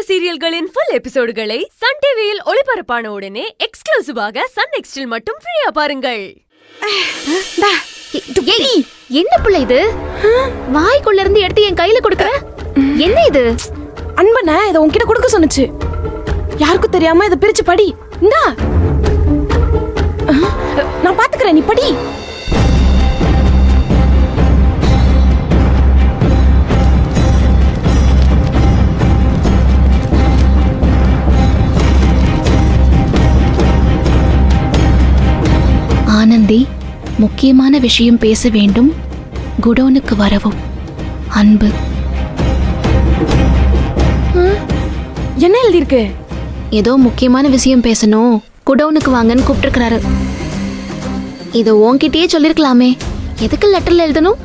சீரியல்களின் full எபிசோடுகளை Sun டிவியில் ஒளிபரப்பான உடனே எக்ஸ்க்ளூசிவாக சன் நெக்ஸ்டில் மட்டும் ஃப்ரீயா பாருங்கள். என்ன பிள்ளை இது? வாய்க்குள்ள இருந்து எடுத்து என் கையில கொடுக்கற? என்ன இது? அன்பனே, இத உன்கிட்ட கொடுக்க சொன்னுச்சு. யாருக்கும் தெரியாம இத பிரிச்சு படி. இந்தா, நான் பாத்துக்கறேன், நீ படி. ஆனந்தி, முக்கியமான விஷயம் பேச வேண்டும். குடோனுக்கு வரவும். அன்பு. என்ன எழுதி இருக்கு? ஏதோ முக்கியமான விஷயம் பேசணும், குடோனுக்கு வாங்கன்னு கூப்பிட்டுருக்கிறாரு. இத உன்கிட்டயே சொல்லிருக்கலாமே, எதுக்கு லெட்டர்ல எழுதணும்?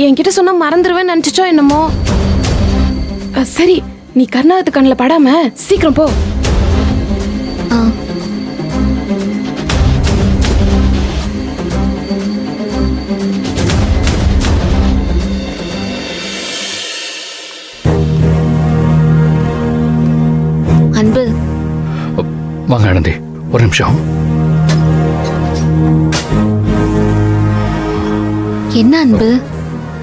என்கிட்ட சொன்னா மறந்துடுவேன்னு நினைச்சோ என்னமோ. சரி, நீ கர்ணாகத்து கண்ணுல படாம சீக்கிரம் போ. அன்பு, வாங்க ஆனந்தி, ஒரு நிமிஷம். என்ன அன்பு?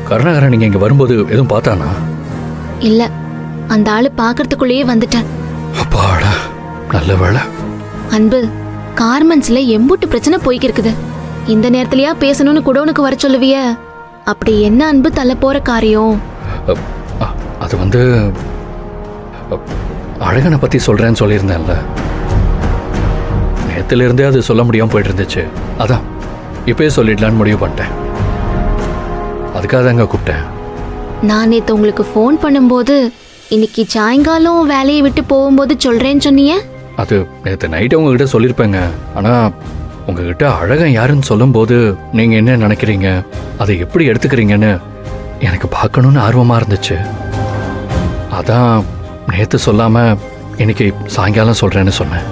கருணாகரன் நீங்க இங்க வரும்போது எதுவும் பார்த்தானா? இல்ல, அந்த ஆளு பாக்குறதுக்குள்ளேயே வந்துட்டேன். அப்பாடா, நல்ல வேளை. அன்பு, கார்மெண்ட்ஸ்ல எம்பூட்டு பிரச்சனை போய்க்கு இருக்குது. இந்த நேரத்திலயா பேசணும்னு குடோனுக்கு வர சொல்லுவிய? அப்படி என்ன அன்பு தள்ள போற காரியம்? அது வந்து அழகனை பத்தி சொல்றேன்னு சொல்லியிருந்தேன்ல, நேத்துல இருந்தே அது சொல்ல முடியாம போயிட்டு இருந்துச்சு. அதான் இப்பயே சொல்லிடலான்னு முடிவு பண்ணிட்டேன். அதுக்காக தாங்க கூப்பிட்டேன். நான் நேத்து உங்களுக்கு ஃபோன் பண்ணும்போது இன்னைக்கு சாயங்காலம் வேலையை விட்டு போகும்போது சொல்றேன்னு சொன்னீங்க. அது நேற்று நைட்டு உங்ககிட்ட சொல்லியிருப்பேங்க. ஆனா உங்ககிட்ட அழகன் யாருன்னு சொல்லும் போது நீங்க என்ன நினைக்கிறீங்க, அதை எப்படி எடுத்துக்கிறீங்கன்னு எனக்கு பார்க்கணும்னு ஆர்வமா இருந்துச்சு. அதான் நேற்று சொல்லாம இன்னைக்கு சாயங்காலம் சொல்றேன்னு சொன்னேன்.